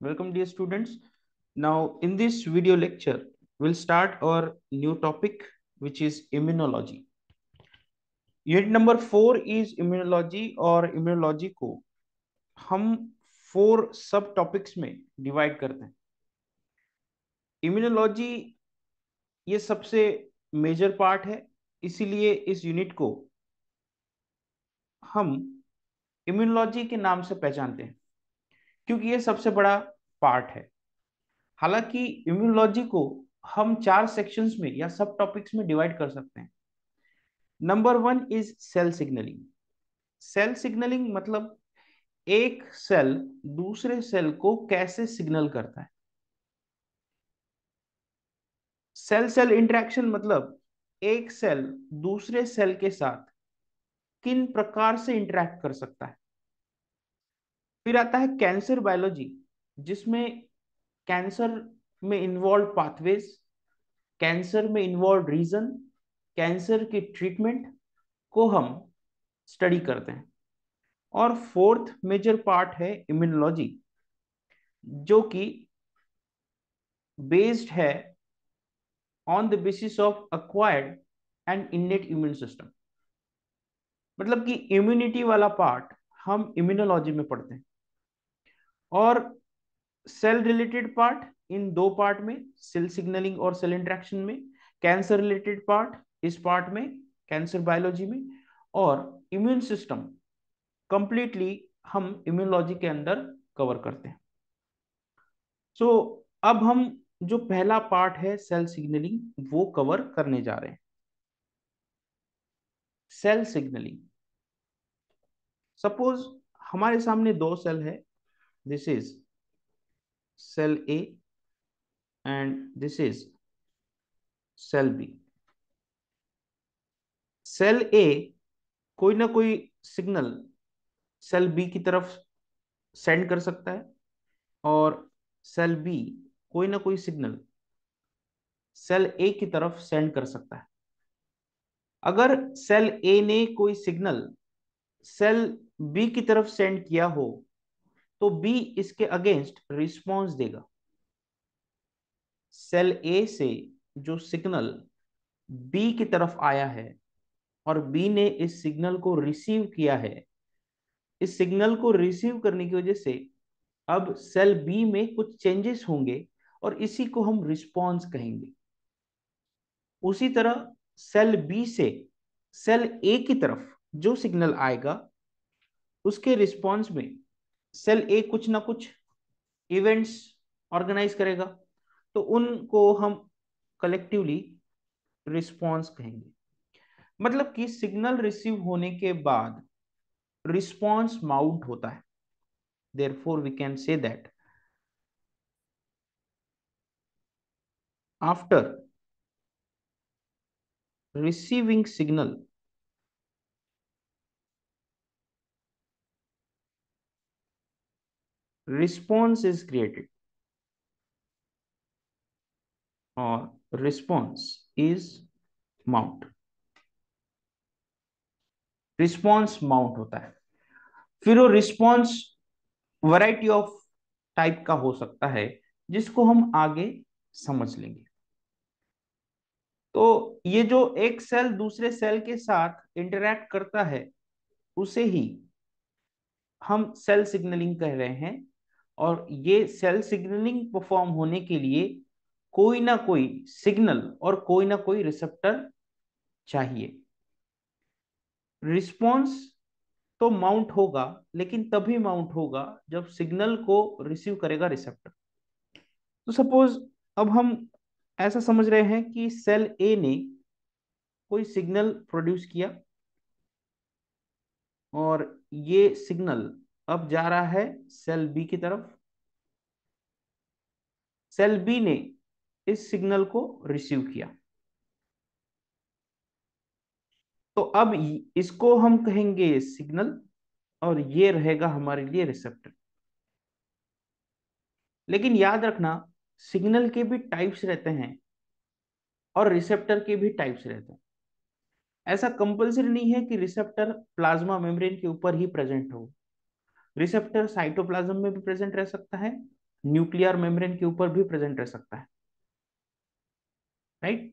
Welcome, dear students. Now, in this video lecture, we'll start our new topic, which is immunology. Unit number 4 is immunology और immunology को हम 4 सब topics में divide करते हैं. Immunology ये सबसे मेजर पार्ट है, इसीलिए इस यूनिट को हम इम्यूनोलॉजी के नाम से पहचानते हैं, क्योंकि ये सबसे बड़ा पार्ट है. हालांकि इम्यूनोलॉजी को हम 4 सेक्शंस में या सब टॉपिक्स में डिवाइड कर सकते हैं. Number 1 is cell signalling. Cell signalling मतलब एक सेल दूसरे सेल को कैसे सिग्नल करता है. सेल सेल इंटरेक्शन मतलब एक सेल दूसरे सेल के साथ किन प्रकार से इंटरेक्ट कर सकता है. फिर आता है कैंसर बायोलॉजी, जिसमें कैंसर में इन्वॉल्व पाथवेज, कैंसर में इन्वॉल्व रीजन, कैंसर की ट्रीटमेंट को हम स्टडी करते हैं. और फोर्थ मेजर पार्ट है इम्यूनोलॉजी, जो कि बेस्ड है on the basis of acquired and इनेट immune system. मतलब कि इम्यूनिटी वाला पार्ट हम इम्यूनोलॉजी में पढ़ते हैं. और cell related part in 2 part में, सेल सिग्नलिंग और सेल इंटरेक्शन में. कैंसर रिलेटेड पार्ट इस पार्ट में, कैंसर बायोलॉजी में. और इम्यून सिस्टम कंप्लीटली हम इम्यूनोलॉजी के अंदर कवर करते हैं. सो अब हम जो पहला पार्ट है सेल सिग्नलिंग वो कवर करने जा रहे हैं. Cell signalling. सपोज हमारे सामने 2 सेल है. This is cell A and this is cell B. Cell A कोई ना कोई सिग्नल सेल बी की तरफ सेंड कर सकता है, और सेल बी कोई ना कोई सिग्नल सेल ए की तरफ सेंड कर सकता है. अगर सेल ए ने कोई सिग्नल सेल बी की तरफ सेंड किया हो तो बी इसके अगेंस्ट रिस्पॉन्स देगा. सेल ए से जो सिग्नल बी की तरफ आया है और बी ने इस सिग्नल को रिसीव किया है, इस सिग्नल को रिसीव करने की वजह से अब सेल बी में कुछ चेंजेस होंगे और इसी को हम रिस्पॉन्स कहेंगे. उसी तरह सेल बी से सेल ए की तरफ जो सिग्नल आएगा उसके रिस्पॉन्स में सेल ए कुछ ना कुछ इवेंट्स ऑर्गेनाइज करेगा, तो उनको हम कलेक्टिवली रिस्पॉन्स कहेंगे. मतलब कि सिग्नल रिसीव होने के बाद रिस्पॉन्स माउंट होता है. Therefore we can say that after receiving signal, response is created or response is mount. Response mount होता है. फिर वो रिस्पॉन्स वैरायटी ऑफ टाइप का हो सकता है, जिसको हम आगे समझ लेंगे. तो ये जो एक सेल दूसरे सेल के साथ इंटरैक्ट करता है उसे ही हम सेल सिग्नलिंग कह रहे हैं. और ये सेल सिग्नलिंग परफॉर्म होने के लिए कोई ना कोई सिग्नल और कोई ना कोई रिसेप्टर चाहिए. रिस्पॉन्स तो माउंट होगा, लेकिन तभी माउंट होगा जब सिग्नल को रिसीव करेगा रिसेप्टर. तो सपोज अब हम ऐसा समझ रहे हैं कि सेल ए ने कोई सिग्नल प्रोड्यूस किया और ये सिग्नल अब जा रहा है सेल बी की तरफ. सेल बी ने इस सिग्नल को रिसीव किया, तो अब इसको हम कहेंगे सिग्नल और ये रहेगा हमारे लिए रिसेप्टर. लेकिन याद रखना, सिग्नल के भी टाइप्स रहते हैं और रिसेप्टर के भी टाइप्स रहते हैं. ऐसा कंपल्सरी नहीं है कि रिसेप्टर प्लाज्मा मेम्ब्रेन के ऊपर ही प्रेजेंट हो. रिसेप्टर साइटोप्लाज्म में भी प्रेजेंट रह सकता है न्यूक्लियर मेम्ब्रेन के ऊपर भी प्रेजेंट रह सकता है, राइट।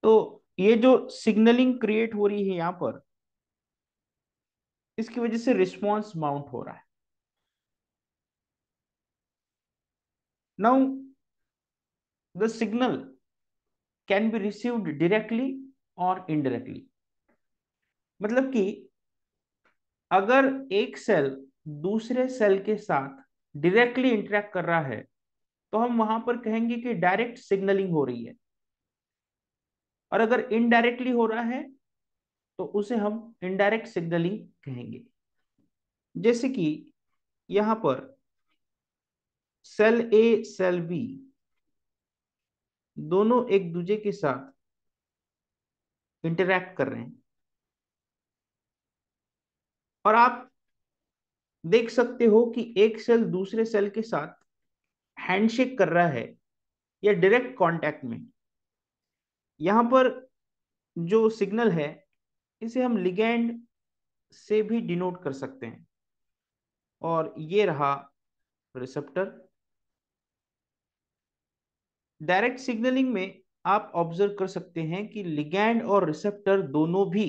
तो ये जो सिग्नलिंग क्रिएट हो रही है यहां पर, इसकी वजह से रिस्पॉन्स माउंट हो रहा है। Now the signal can be received directly और इनडायरेक्टली। मतलब कि अगर एक सेल दूसरे सेल के साथ डायरेक्टली इंटरेक्ट कर रहा है तो हम वहां पर कहेंगे कि डायरेक्ट सिग्नलिंग हो रही है, और अगर इनडायरेक्टली हो रहा है तो उसे हम इनडायरेक्ट सिग्नलिंग कहेंगे। जैसे कि यहां पर सेल ए सेल बी दोनों एक दूसरे के साथ इंटरैक्ट कर रहे हैं, और आप देख सकते हो कि एक सेल दूसरे सेल के साथ हैंडशेक कर रहा है या डायरेक्ट कांटेक्ट में। यहां पर जो सिग्नल है इसे हम लिगैंड से भी डिनोट कर सकते हैं, और ये रहा रिसेप्टर। डायरेक्ट सिग्नलिंग में आप ऑब्जर्व कर सकते हैं कि लिगैंड और रिसेप्टर दोनों भी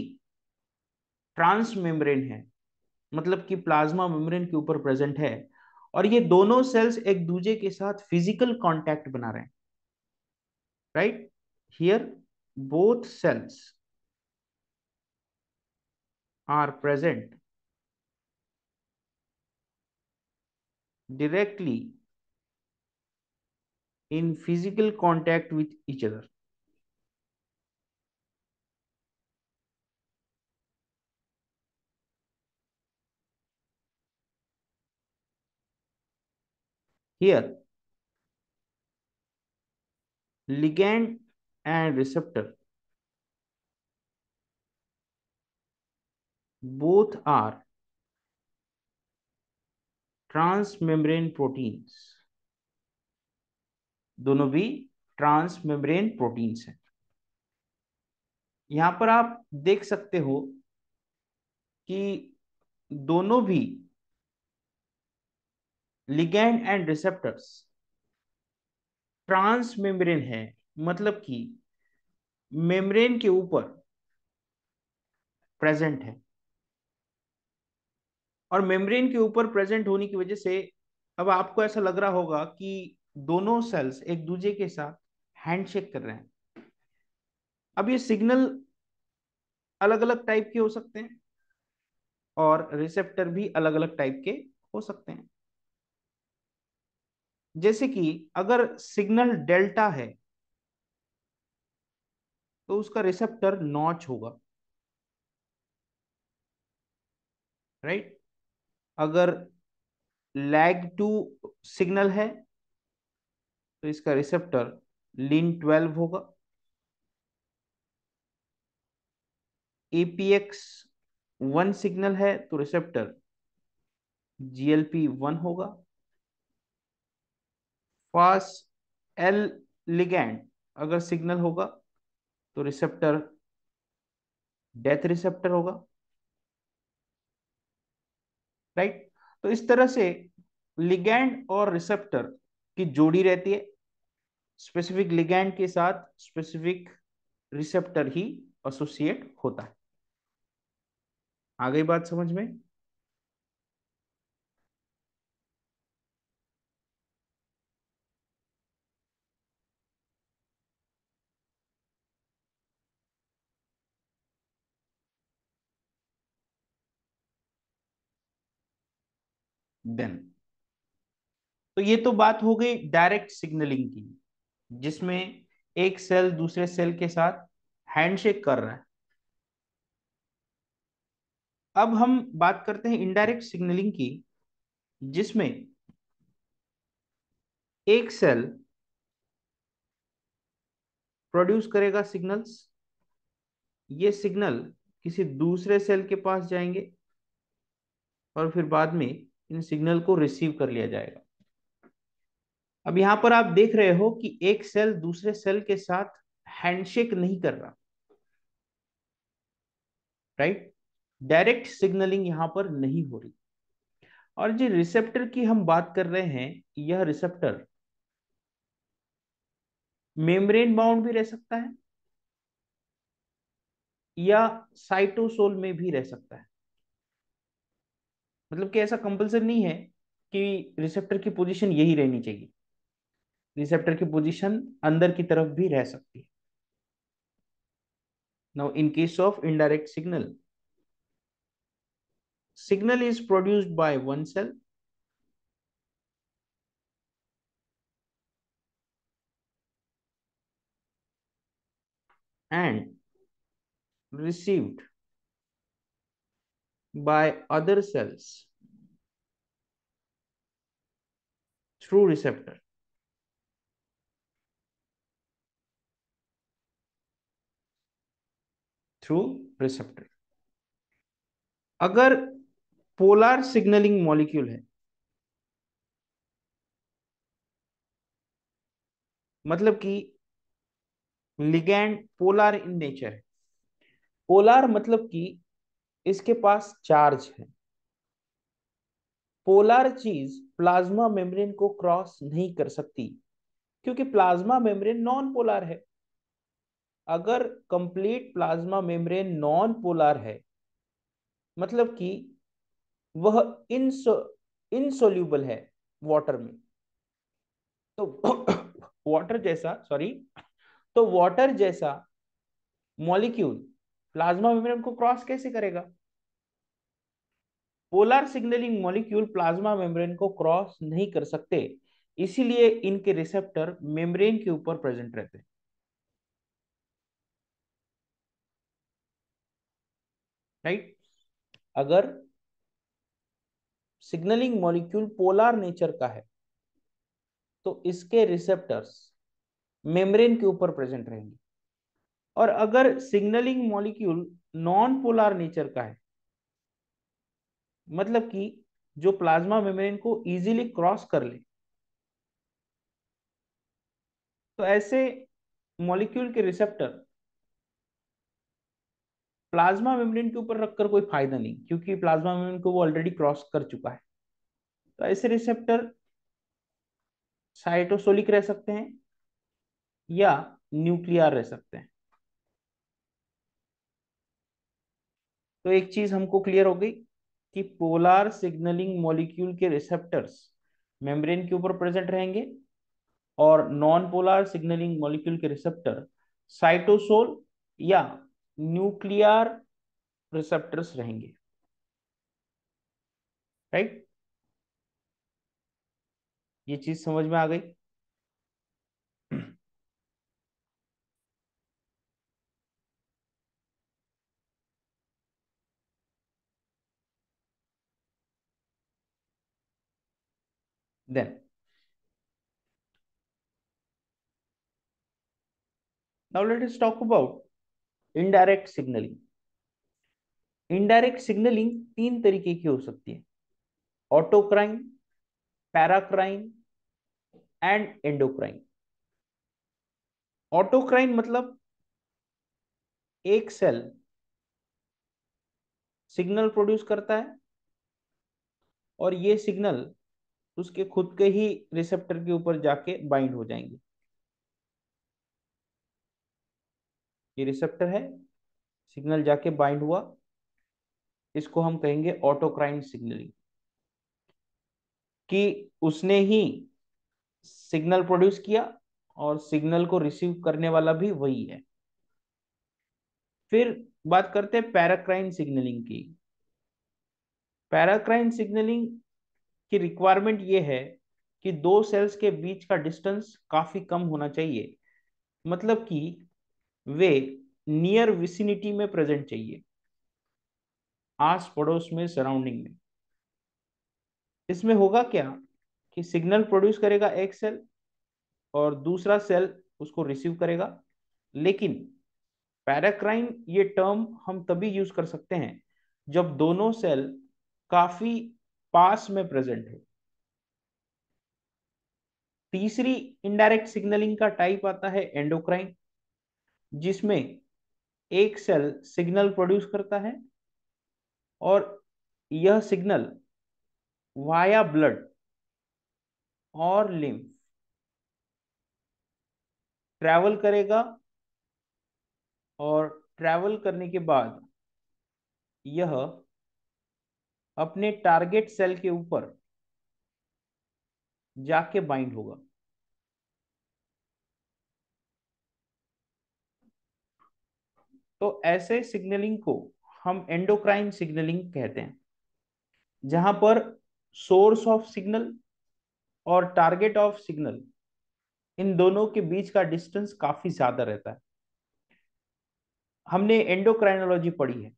ट्रांस मेम्ब्रेन है, मतलब कि प्लाज्मा मेम्ब्रेन के ऊपर प्रेजेंट है, और ये दोनों सेल्स एक दूसरे के साथ फिजिकल कांटेक्ट बना रहे हैं, right. Here both cells are present directly in physical contact with each other. Here, ligand and receptor both are transmembrane proteins. दोनों भी ट्रांसमेम्ब्रेन प्रोटीन्स हैं। यहां पर आप देख सकते हो कि दोनों भी लिगैंड एंड रिसेप्टर्स ट्रांसमेम्ब्रेन है, मतलब कि मेम्ब्रेन के ऊपर प्रेजेंट है। और मेम्ब्रेन के ऊपर प्रेजेंट होने की वजह से अब आपको ऐसा लग रहा होगा कि दोनों सेल्स एक दूसरे के साथ हैंडशेक कर रहे हैं। अब ये सिग्नल अलग अलग टाइप के हो सकते हैं, और रिसेप्टर भी अलग अलग टाइप के हो सकते हैं। जैसे कि अगर सिग्नल डेल्टा है तो उसका रिसेप्टर नॉच होगा, राइट। अगर लैग टू सिग्नल है तो इसका रिसेप्टर लीन 12 होगा। एपीएक्स 1 सिग्नल है तो रिसेप्टर GLP-1 होगा। फास्ट एल लिगैंड अगर सिग्नल होगा तो रिसेप्टर डेथ रिसेप्टर होगा, राइट। तो इस तरह से लिगैंड और रिसेप्टर की जोड़ी रहती है। स्पेसिफिक लिगैंड के साथ स्पेसिफिक रिसेप्टर ही एसोसिएट होता है। आ गई बात समझ में? देन तो ये तो बात हो गई डायरेक्ट सिग्नलिंग की, जिसमें एक सेल दूसरे सेल के साथ हैंडशेक कर रहा है। अब हम बात करते हैं इनडायरेक्ट सिग्नलिंग की, जिसमें एक सेल प्रोड्यूस करेगा सिग्नल्स, ये सिग्नल किसी दूसरे सेल के पास जाएंगे, और फिर बाद में इन सिग्नल को रिसीव कर लिया जाएगा। अब यहां पर आप देख रहे हो कि एक सेल दूसरे सेल के साथ हैंडशेक नहीं कर रहा, राइट। डायरेक्ट सिग्नलिंग यहां पर नहीं हो रही। और जो रिसेप्टर की हम बात कर रहे हैं, यह रिसेप्टर मेम्ब्रेन बाउंड भी रह सकता है या साइटोसोल में भी रह सकता है। मतलब कि ऐसा कंपल्सरी नहीं है कि रिसेप्टर की पोजीशन यही रहनी चाहिए, रिसेप्टर की पोजीशन अंदर की तरफ भी रह सकती है। Now in case of indirect signal, signal is produced by one cell and received by other cells through receptor, through receptor। अगर पोलर सिग्नलिंग मॉलिक्यूल है, मतलब कि लिगैंड पोलर इन नेचर है। पोलर मतलब कि इसके पास चार्ज है। पोलर चीज प्लाज्मा मेम्ब्रेन को क्रॉस नहीं कर सकती, क्योंकि प्लाज्मा मेम्ब्रेन नॉन पोलर है। अगर complete plasma membrane non polar है, मतलब कि वह इनसोल्यूबल है वाटर में, तो वाटर जैसा, सॉरी, तो वाटर जैसा मॉलिक्यूल प्लाज्मा मेम्ब्रेन को क्रॉस कैसे करेगा? Polar signalling molecule plasma membrane को क्रॉस नहीं कर सकते, इसीलिए इनके रिसेप्टर मेम्ब्रेन के ऊपर प्रेजेंट रहते हैं। राइट। अगर सिग्नलिंग मॉलिक्यूल पोलर नेचर का है तो इसके रिसेप्टर्स मेम्ब्रेन के ऊपर प्रेजेंट रहेंगे। और अगर signalling molecule non polar nature का है, मतलब कि जो प्लाज्मा मेम्ब्रेन को इजीली क्रॉस कर ले, तो ऐसे मॉलिक्यूल के रिसेप्टर प्लाज्मा मेम्ब्रेन के ऊपर रखकर कोई फायदा नहीं, क्योंकि प्लाज्मा मेम्ब्रेन को वो ऑलरेडी क्रॉस कर चुका है। तो ऐसे रिसेप्टर साइटोसोलिक रह सकते हैं या न्यूक्लियर रह सकते हैं। तो एक चीज हमको क्लियर हो गई कि पोलर सिग्नलिंग मॉलिक्यूल के रिसेप्टर्स मेम्ब्रेन के ऊपर प्रेजेंट रहेंगे और नॉन पोलर सिग्नलिंग मॉलिक्यूल के रिसेप्टर साइटोसोल या न्यूक्लियर रिसेप्टर्स रहेंगे। राइट। ये चीज समझ में आ गई। Then now let us talk about indirect signalling. Indirect signalling तीन तरीके की हो सकती है: autocrine, paracrine and endocrine. Autocrine मतलब एक सेल सिग्नल प्रोड्यूस करता है और ये सिग्नल उसके खुद के ही रिसेप्टर के ऊपर जाके बाइंड हो जाएंगे। ये रिसेप्टर है, सिग्नल जाके बाइंड हुआ, इसको हम कहेंगे ऑटोक्राइन सिग्नलिंग, कि उसने ही सिग्नल प्रोड्यूस किया और सिग्नल को रिसीव करने वाला भी वही है। फिर बात करते हैं पैराक्राइन सिग्नलिंग की। पैराक्राइन सिग्नलिंग की रिक्वायरमेंट ये है कि दो सेल्स के बीच का डिस्टेंस काफी कम होना चाहिए, मतलब कि वे नियर विसिनिटी में प्रेजेंट चाहिए, आस पड़ोस में, सराउंडिंग में। इसमें होगा क्या कि सिग्नल प्रोड्यूस करेगा एक सेल और दूसरा सेल उसको रिसीव करेगा। लेकिन पैराक्राइन ये टर्म हम तभी यूज कर सकते हैं जब दोनों सेल काफी पास में प्रेजेंट है। तीसरी इनडायरेक्ट सिग्नलिंग का टाइप आता है एंडोक्राइन, जिसमें एक सेल सिग्नल प्रोड्यूस करता है और यह सिग्नल वाया ब्लड और लिम्फ ट्रैवल करेगा, और ट्रैवल करने के बाद यह अपने टारगेट सेल के ऊपर जाके बाइंड होगा। तो ऐसे सिग्नलिंग को हम एंडोक्राइन सिग्नलिंग कहते हैं, जहां पर सोर्स ऑफ सिग्नल और टारगेट ऑफ सिग्नल, इन दोनों के बीच का डिस्टेंस काफी ज्यादा रहता है। हमने एंडोक्राइनोलॉजी पढ़ी है,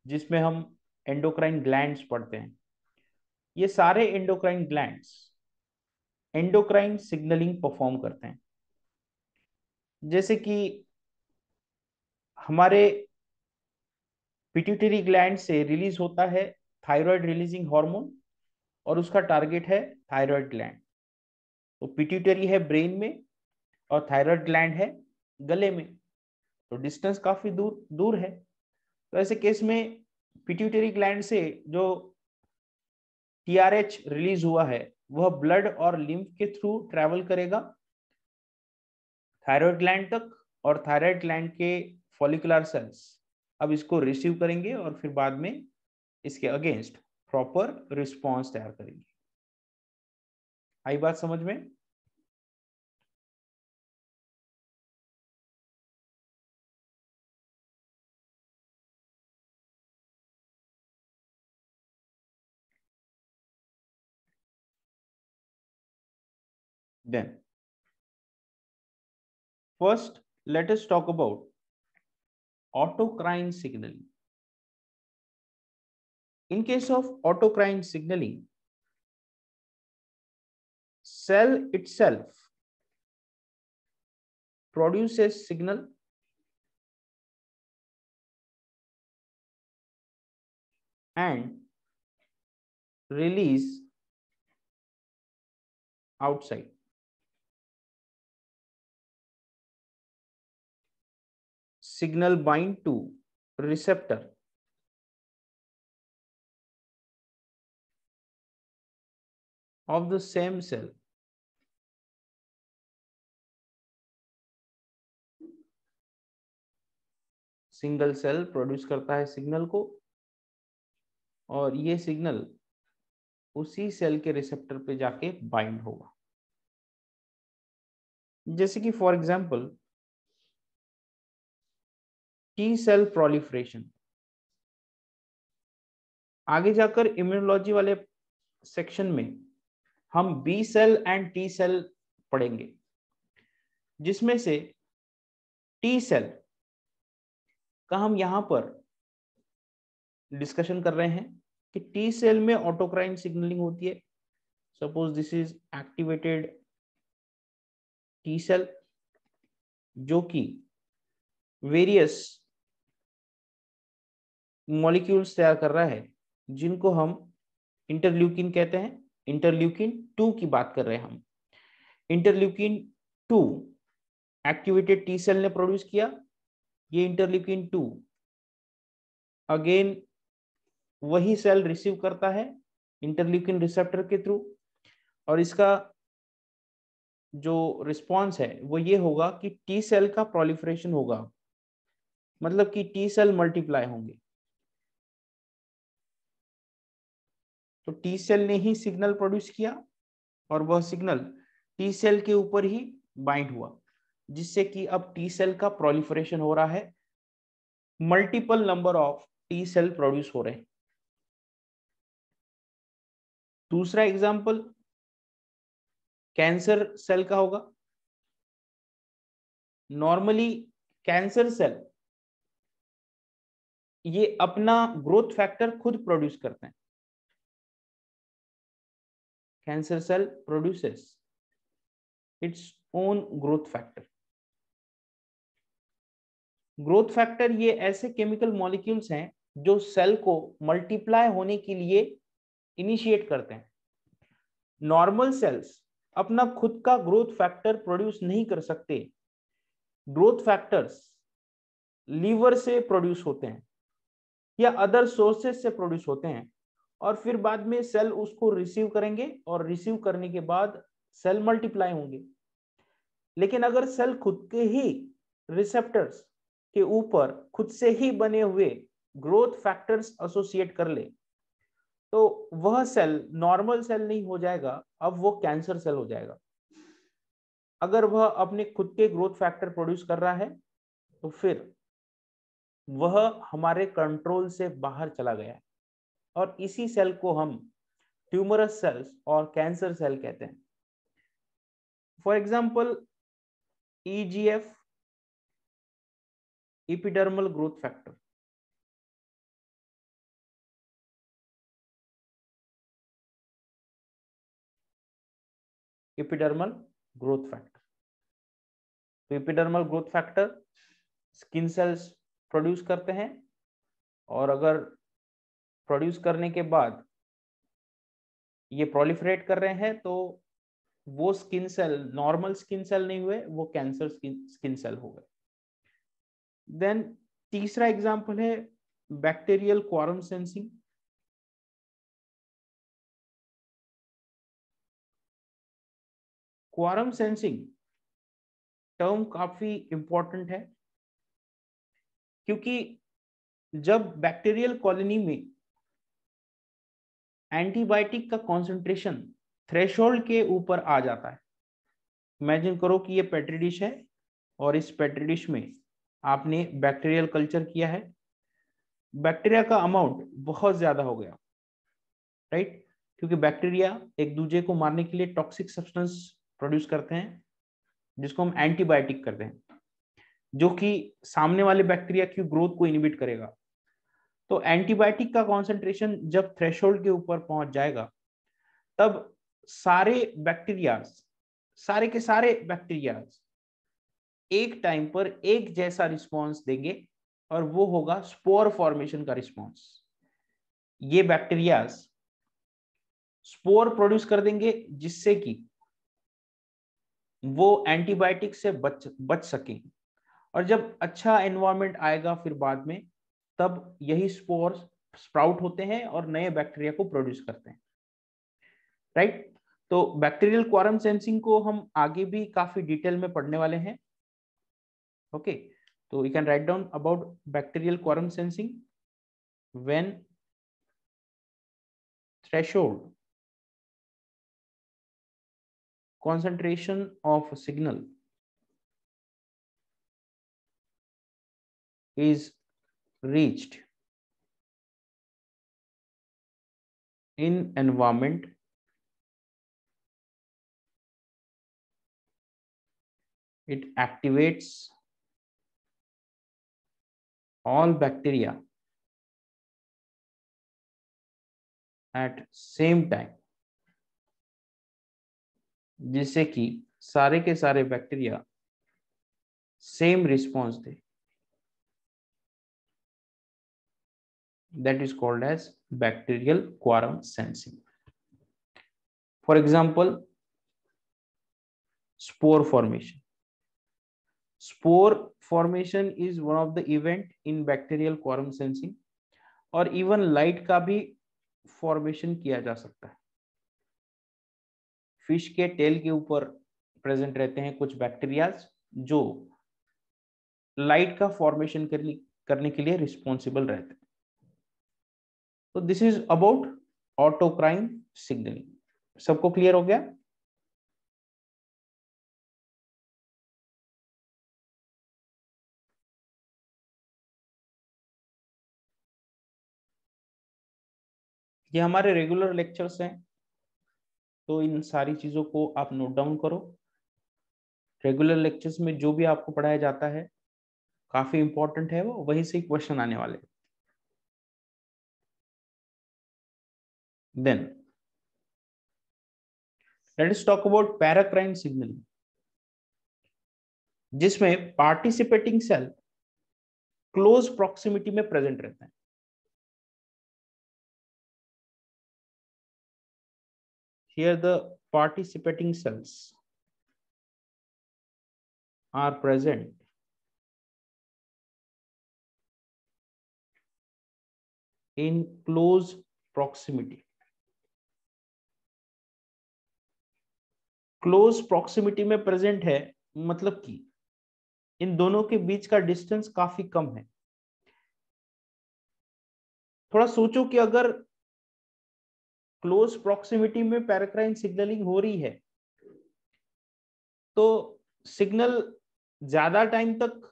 जिसमें हम एंडोक्राइन ग्लैंड्स पढ़ते हैं। ये सारे endocrine glands endocrine signalling perform करते हैं। जैसे कि हमारे पिट्यूटरी ग्लैंड से रिलीज होता है थायराइड रिलीजिंग हार्मोन, और उसका टारगेट है थायराइड ग्लैंड। तो पिट्यूटरी है ब्रेन में और थायराइड ग्लैंड है गले में, तो डिस्टेंस काफी दूर दूर है। तो ऐसे केस में पिट्यूटरी ग्लैंड से जो टीआरएच रिलीज हुआ है वह ब्लड और लिम्फ के थ्रू ट्रैवल करेगा थायराइड ग्लैंड तक, और थायराइड ग्लैंड के फॉलिकुलर सेल्स अब इसको रिसीव करेंगे और फिर बाद में इसके अगेंस्ट प्रॉपर रिस्पॉन्स तैयार करेंगे। आई बात समझ में? Then, first, let us talk about autocrine signaling. In case of autocrine signaling, cell itself produces signal and release outside. Signal bind to receptor of the same cell. Single cell produce करता है signal को, और ये signal उसी cell के receptor पे जाके bind होगा। जैसे कि for example T cell proliferation. आगे जाकर इम्यूनोलॉजी वाले सेक्शन में हम B cell and T cell पढ़ेंगे, जिसमें से टी सेल का हम यहां पर डिस्कशन कर रहे हैं कि टी सेल में ऑटोक्राइन सिग्नलिंग होती है। Suppose this is activated T cell, जो कि वेरियस मॉलिक्यूल्स तैयार कर रहा है, जिनको हम इंटरल्यूकिन कहते हैं। इंटरल्यूकिन 2 की बात कर रहे हैं हम। इंटरल्यूकिन 2 एक्टिवेटेड टी सेल ने प्रोड्यूस किया। ये इंटरल्यूकिन 2 अगेन वही सेल रिसीव करता है इंटरल्यूकिन रिसेप्टर के थ्रू, और इसका जो रिस्पॉन्स है वो ये होगा कि टी सेल का प्रोलिफरेशन होगा, मतलब कि टी सेल मल्टीप्लाई होंगे। तो टी सेल ने ही सिग्नल प्रोड्यूस किया, और वह सिग्नल टी सेल के ऊपर ही बाइंड हुआ, जिससे कि अब टी सेल का प्रोलिफरेशन हो रहा है, multiple number of T cell produce हो रहे हैं। दूसरा एग्जांपल कैंसर सेल का होगा। नॉर्मली कैंसर सेल ये अपना ग्रोथ फैक्टर खुद प्रोड्यूस करते हैं। Cancer cell produces its own growth factor. Growth factor ये ऐसे केमिकल मॉलिक्यूल्स हैं जो सेल को मल्टीप्लाई होने के लिए इनिशिएट करते हैं। नॉर्मल सेल्स अपना खुद का ग्रोथ फैक्टर प्रोड्यूस नहीं कर सकते। ग्रोथ फैक्टर्स लीवर से प्रोड्यूस होते हैं या अदर सोर्सेस से प्रोड्यूस होते हैं, और फिर बाद में सेल उसको रिसीव करेंगे और रिसीव करने के बाद सेल मल्टीप्लाई होंगे। लेकिन अगर सेल खुद के ही रिसेप्टर्स के ऊपर खुद से ही बने हुए ग्रोथ फैक्टर्स एसोसिएट कर ले तो वह सेल नॉर्मल सेल नहीं हो जाएगा, अब वो कैंसर सेल हो जाएगा। अगर वह अपने खुद के ग्रोथ फैक्टर प्रोड्यूस कर रहा है तो फिर वह हमारे कंट्रोल से बाहर चला गया है, और इसी सेल को हम ट्यूमरस सेल्स और कैंसर सेल कहते हैं। For example EGF, epidermal growth factor. Epidermal growth factor, तो epidermal growth factor skin cells produce करते हैं, और अगर प्रोड्यूस करने के बाद ये प्रोलिफरेट कर रहे हैं तो वो skin cell normal skin cell नहीं हुए, वो कैंसर स्किन सेल हो गए। देन तीसरा एग्जांपल है bacterial quorum sensing. Quorum sensing term काफी इंपॉर्टेंट है, क्योंकि जब बैक्टीरियल कॉलोनी में एंटीबायोटिक का कॉन्सेंट्रेशन थ्रेशोल्ड के ऊपर आ जाता है, इमेजिन करो कि ये पेट्री डिश है और इस पेट्री डिश में आपने बैक्टीरियल कल्चर किया है, बैक्टीरिया का अमाउंट बहुत ज्यादा हो गया, राइट? क्योंकि बैक्टीरिया एक दूसरे को मारने के लिए टॉक्सिक सब्सटेंस प्रोड्यूस करते हैं जिसको हम एंटीबायोटिक करते हैं, जो कि सामने वाले बैक्टीरिया की ग्रोथ को इनहिबिट करेगा। तो एंटीबायोटिक का कॉन्सेंट्रेशन जब थ्रेशोल्ड के ऊपर पहुंच जाएगा तब सारे बैक्टीरियाज, सारे के सारे बैक्टीरियाज एक टाइम पर एक जैसा रिस्पॉन्स देंगे, और वो होगा स्पोर फॉर्मेशन का रिस्पॉन्स। ये बैक्टीरियाज स्पोर प्रोड्यूस कर देंगे जिससे कि वो एंटीबायोटिक से बच सके, और जब अच्छा एनवायरनमेंट आएगा फिर बाद में, तब यही स्पोर स्प्राउट होते हैं और नए बैक्टीरिया को प्रोड्यूस करते हैं, राइट? तो बैक्टीरियल क्वारम सेंसिंग को हम आगे भी काफी डिटेल में पढ़ने वाले हैं। ओके, तो you can write down about bacterial quorum sensing. When threshold concentration of a signal is reached in environment, it activates all bacteria at same time, जिससे कि सारे के सारे bacteria same response they. That is called as bacterial quorum sensing. For example, spore formation. Spore formation is one of the event in bacterial quorum sensing, और even light का भी formation किया जा सकता है। फिश के टेल के ऊपर प्रेजेंट रहते हैं कुछ बैक्टीरियाज जो लाइट का फॉर्मेशन करने के लिए रिस्पॉन्सिबल रहते हैं। तो this is about autocrine signalling. सबको क्लियर हो गया? ये हमारे रेगुलर लेक्चर्स हैं, तो इन सारी चीजों को आप नोट डाउन करो। रेगुलर लेक्चर्स में जो भी आपको पढ़ाया जाता है काफी इंपॉर्टेंट है, वो वहीं से क्वेश्चन आने वाले। Then let us talk about paracrine signalling, जिसमें पार्टिसिपेटिंग सेल क्लोज प्रॉक्सिमिटी में प्रेजेंट रहते हैं। Here the participating cells are present in close proximity. Close proximity में प्रेजेंट है मतलब कि इन दोनों के बीच का डिस्टेंस काफी कम है। थोड़ा सोचो कि अगर क्लोज प्रॉक्सिमिटी में पैराक्राइन सिग्नलिंग हो रही है तो सिग्नल ज्यादा टाइम तक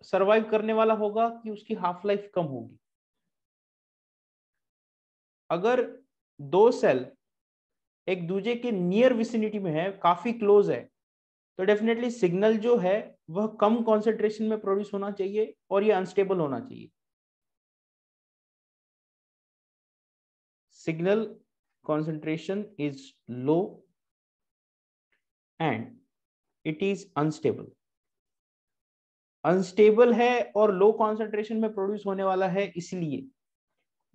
सरवाइव करने वाला होगा कि उसकी हाफ लाइफ कम होगी। अगर दो सेल एक दूसरे के नियर विसिनिटी में है, काफी क्लोज है, तो डेफिनेटली सिग्नल जो है वह कम कॉन्सेंट्रेशन में प्रोड्यूस होना चाहिए और ये अनस्टेबल होना चाहिए। Signal concentration is low and it is unstable. Unstable है और लो कॉन्सेंट्रेशन में प्रोड्यूस होने वाला है इसलिए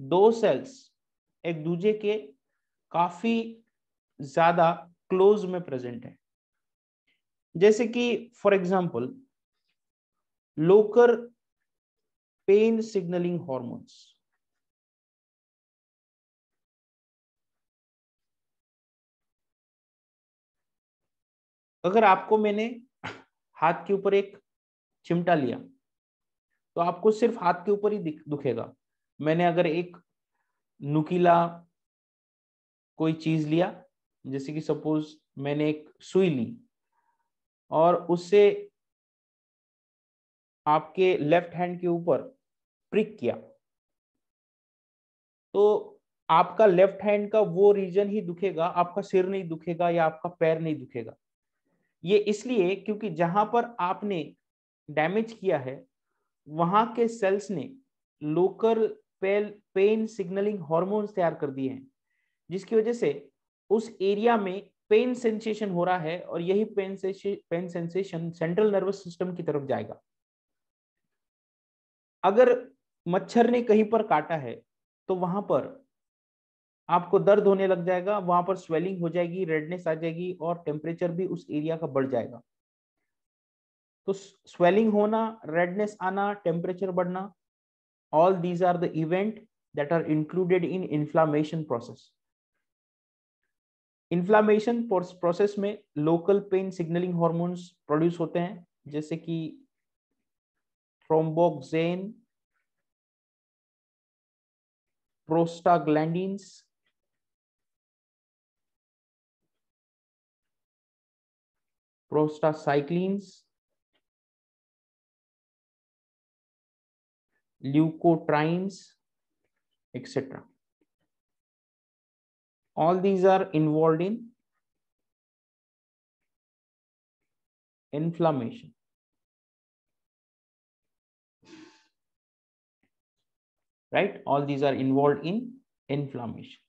दो सेल्स एक दूसरे के काफी ज्यादा क्लोज में प्रेजेंट है। जैसे कि for example local pain signalling hormones. अगर आपको मैंने हाथ के ऊपर एक चिमटा लिया तो आपको सिर्फ हाथ के ऊपर ही दुखेगा। मैंने अगर एक नुकीला कोई चीज लिया, जैसे कि सपोज मैंने एक सुई ली और उससे आपके लेफ्ट हैंड के ऊपर प्रिक किया, तो आपका लेफ्ट हैंड का वो रीजन ही दुखेगा, आपका सिर नहीं दुखेगा या आपका पैर नहीं दुखेगा। ये इसलिए क्योंकि जहां पर आपने डैमेज किया है वहां के सेल्स ने लोकल पेन सिग्नलिंग हॉर्मोन्स तैयार कर दिए हैं, जिसकी वजह से उस एरिया में पेन सेंसेशन हो रहा है और यही pain sensation central nervous system की तरफ जाएगा। अगर मच्छर ने कहीं पर काटा है तो वहां पर आपको दर्द होने लग जाएगा, वहां पर स्वेलिंग हो जाएगी, रेडनेस आ जाएगी और टेम्परेचर भी उस एरिया का बढ़ जाएगा। तो स्वेलिंग होना, रेडनेस आना, टेम्परेचर बढ़ना, all these are the event that are included in inflammation process. Inflammation process में local pain signalling hormones produce होते हैं, जैसे कि thromboxane, prostaglandins, prostacyclins, leukotrienes, etc. All these are involved in inflammation. Right? All these are involved in inflammation.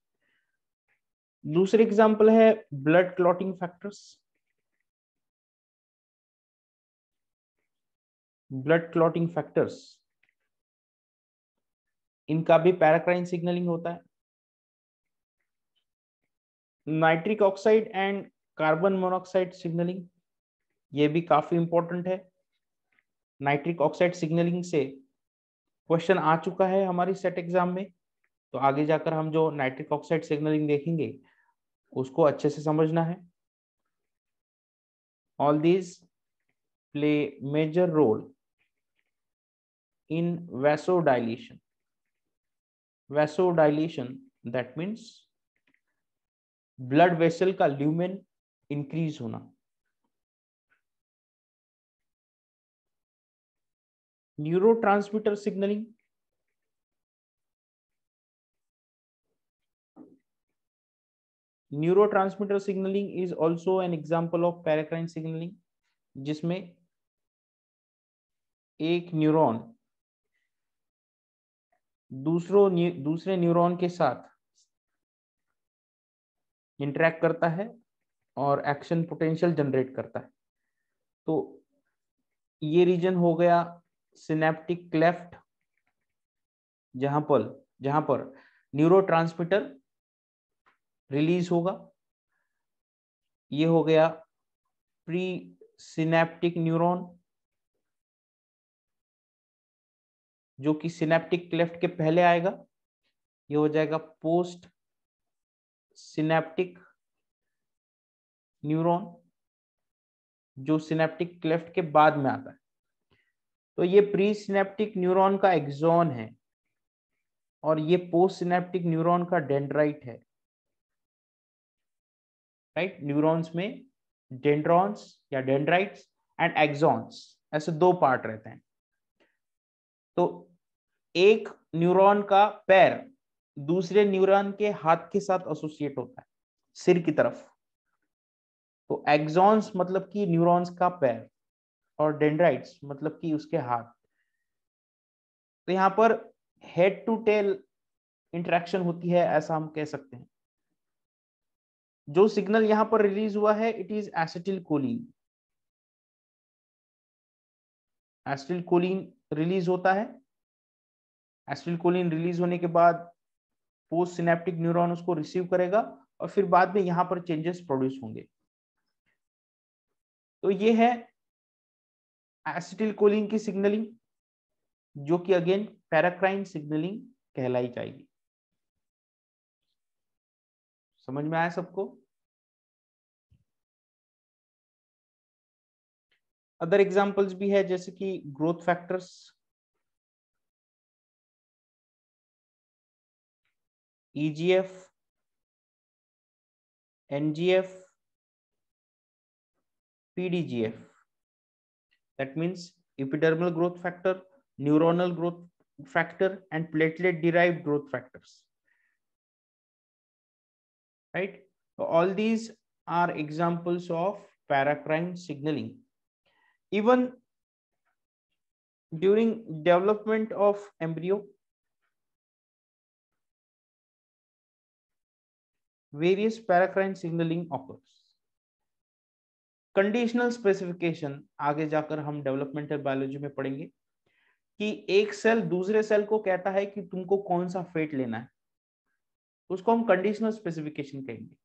दूसरे example है blood clotting factors. Blood clotting factors, इनका भी paracrine signalling होता है। Nitric oxide and carbon monoxide signalling, ये भी काफी important है। नाइट्रिक ऑक्साइड सिग्नलिंग से क्वेश्चन आ चुका है हमारी सेट एग्जाम में, तो आगे जाकर हम जो नाइट्रिक ऑक्साइड सिग्नलिंग देखेंगे उसको अच्छे से समझना है। All these play major role in vasodilation. Vasodilation that means blood vessel का ल्यूमेन इंक्रीज होना। Neurotransmitter signalling, neurotransmitter signalling is also an example of paracrine signalling, जिसमें एक न्यूरॉन दूसरे न्यूरॉन के साथ इंटरेक्ट करता है और एक्शन पोटेंशियल जनरेट करता है। तो ये रीजन हो गया सिनेप्टिक क्लेफ्ट, जहां पर न्यूरोट्रांसमीटर रिलीज होगा। ये हो गया प्री सिनेप्टिक न्यूरॉन, जो कि सिनेप्टिक क्लेफ्ट के पहले आएगा। ये हो जाएगा पोस्ट सिनेप्टिक न्यूरॉन, जो सिनेप्टिक क्लेफ्ट के बाद में आता है। तो ये प्री सिनेप्टिक न्यूरॉन का एक्सॉन है और ये पोस्ट सिनेप्टिक न्यूरॉन का डेंड्राइट है। राइट, न्यूरॉन्स में डेंड्रॉन्स या डेंड्राइट्स एंड एक्सॉन्स, ऐसे दो पार्ट रहते हैं। तो एक न्यूरॉन का पैर दूसरे न्यूरॉन के हाथ के साथ एसोसिएट होता है, सिर की तरफ। तो एक्सॉन्स मतलब कि न्यूरॉन्स का पैर और डेंड्राइट्स मतलब कि उसके हाथ। तो यहाँ पर हेड टू टेल इंटरेक्शन होती है, ऐसा हम कह सकते हैं। जो सिग्नल यहां पर रिलीज हुआ है it is acetylcholine. Acetylcholine release होता है। एसिटिलकोलिन रिलीज होने के बाद पोस्ट सिनेप्टिक न्यूरॉन उसको रिसीव करेगा और फिर बाद में यहां पर चेंजेस प्रोड्यूस होंगे। तो ये है एसिटिलकोलिन की सिग्नलिंग, जो कि अगेन पैराक्राइन सिग्नलिंग कहलाई जाएगी। समझ में आया सबको? अदर एग्जांपल्स भी है, जैसे कि growth factors, EGF, NGF, PDGF, that means epidermal growth factor, neuronal growth factor and platelet derived growth factors. Right, so all these are examples of paracrine signaling. Even during development of embryo, various paracrine signaling occurs. Conditional specification आगे जाकर हम developmental biology में पढ़ेंगे कि एक cell दूसरे cell को कहता है कि तुमको कौन सा फेट लेना है, उसको हम कंडीशनल स्पेसिफिकेशन कहेंगे।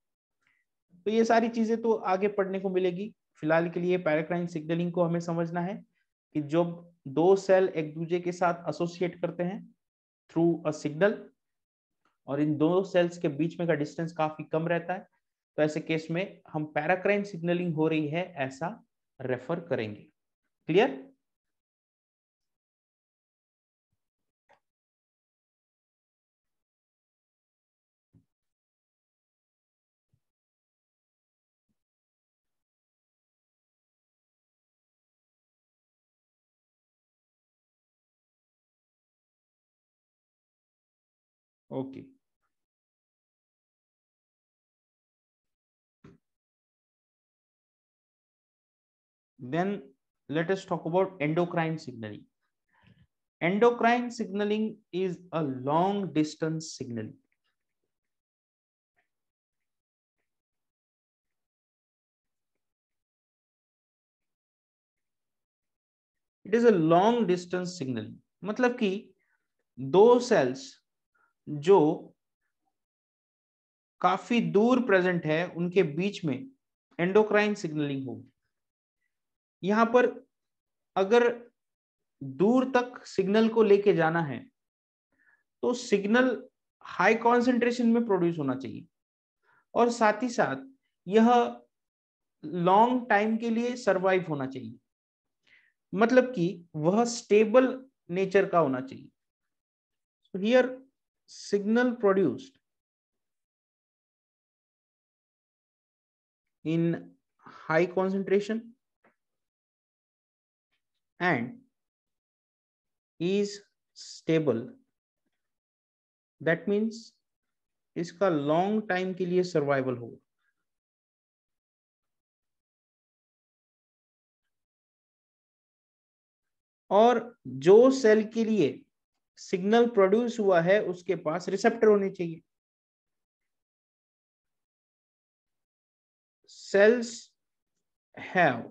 तो ये सारी चीजें तो आगे पढ़ने को मिलेगी। फिलहाल के लिए पैराक्राइन सिग्नलिंग को हमें समझना है कि जब दो सेल एक दूसरे के साथ एसोसिएट करते हैं थ्रू अ सिग्नल और इन दो सेल्स के बीच में का डिस्टेंस काफी कम रहता है, तो ऐसे केस में हम पैराक्राइन सिग्नलिंग हो रही है ऐसा रेफर करेंगे। Clear? Okay, then let us talk about endocrine signaling. Endocrine signaling is a long distance signaling. It is a long distance signaling, मतलब कि दो सेल्स जो काफी दूर प्रेजेंट है उनके बीच में एंडोक्राइन सिग्नलिंग होगी। यहां पर अगर दूर तक सिग्नल को लेके जाना है तो सिग्नल हाई कॉन्सेंट्रेशन में प्रोड्यूस होना चाहिए और साथ ही साथ यह लॉन्ग टाइम के लिए सरवाइव होना चाहिए, मतलब कि वह स्टेबल नेचर का होना चाहिए। So here signal produced in high concentration and is stable, that means इसका लॉन्ग टाइम के लिए सर्वाइवल होगा। और जो सेल के लिए सिग्नल प्रोड्यूस हुआ है उसके पास रिसेप्टर होने चाहिए। Cells have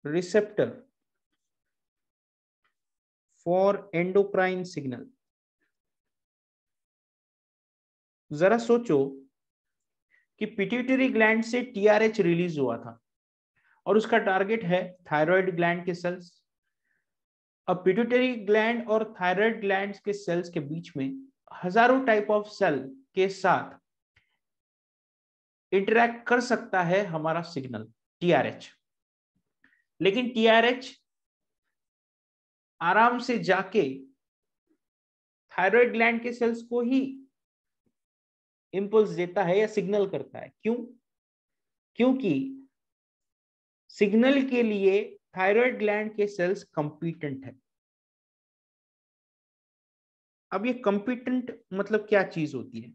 receptor for endocrine signal. जरा सोचो कि पिट्यूटरी ग्लैंड से TRH रिलीज हुआ था और उसका टारगेट है थायराइड ग्लैंड के सेल्स। अब पिट्यूटरी ग्लैंड और थायराइड ग्लैंड के सेल्स के बीच में हजारों टाइप ऑफ सेल के साथ इंटरैक्ट कर सकता है हमारा सिग्नल टीआरएच। लेकिन टीआरएच आराम से जाके थायराइड ग्लैंड के सेल्स को ही इंपल्स देता है या सिग्नल करता है। क्यों? क्योंकि सिग्नल के लिए थायराइड ग्लैंड के सेल्स कंपिटेंट है। अब ये कंपिटेंट मतलब क्या चीज होती है?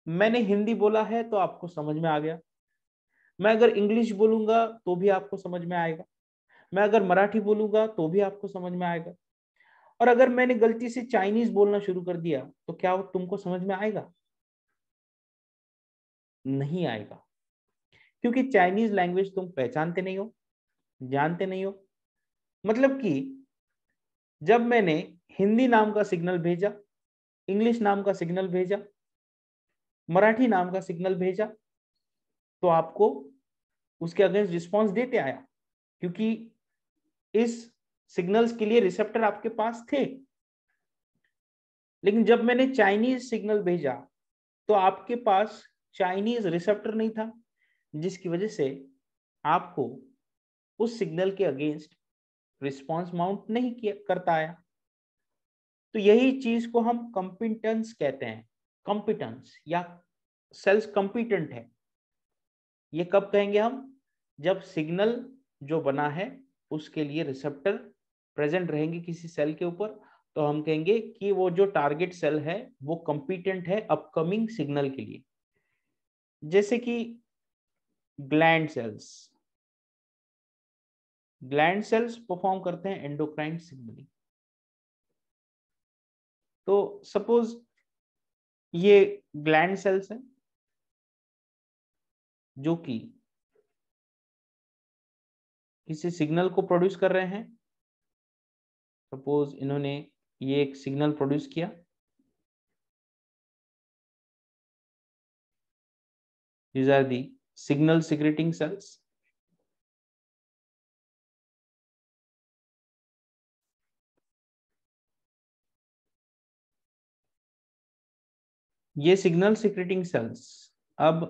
मैंने हिंदी बोला है तो आपको समझ में आ गया, मैं अगर इंग्लिश बोलूंगा तो भी आपको समझ में आएगा, मैं अगर मराठी बोलूंगा तो भी आपको समझ में आएगा, और अगर मैंने गलती से चाइनीज बोलना शुरू कर दिया तो क्या वो तुमको समझ में आएगा? नहीं आएगा, क्योंकि चाइनीज लैंग्वेज तुम पहचानते नहीं हो, जानते नहीं हो। मतलब कि जब मैंने हिंदी नाम का सिग्नल भेजा, इंग्लिश नाम का सिग्नल भेजा, मराठी नाम का सिग्नल भेजा, तो आपको उसके अगेंस्ट रिस्पॉन्स देते आया, क्योंकि इस सिग्नल्स के लिए रिसेप्टर आपके पास थे। लेकिन जब मैंने चाइनीज सिग्नल भेजा तो आपके पास चाइनीज रिसेप्टर नहीं था, जिसकी वजह से आपको उस सिग्नल के अगेंस्ट रिस्पॉन्स माउंट नहीं किया करता आया। तो यही चीज को हम कंपिटेंस कहते हैं। कंपिटेंस या सेल्स कंपिटेंट है, ये कब कहेंगे हम? जब सिग्नल जो बना है उसके लिए रिसेप्टर प्रेजेंट रहेंगे किसी सेल के ऊपर, तो हम कहेंगे कि वो जो टारगेट सेल है वो कंपिटेंट है अपकमिंग सिग्नल के लिए। जैसे कि gland sales, gland cells perform करते हैं एंडोक्राइन सिग्नलिंग। तो सपोज ये ग्लैंड सेल्स हैं जो कि किसी सिग्नल को प्रोड्यूस कर रहे हैं। सपोज इन्होंने ये एक सिग्नल प्रोड्यूस किया, these are the signal secreting cells। ये सिग्नल सिक्रेटिंग सेल्स अब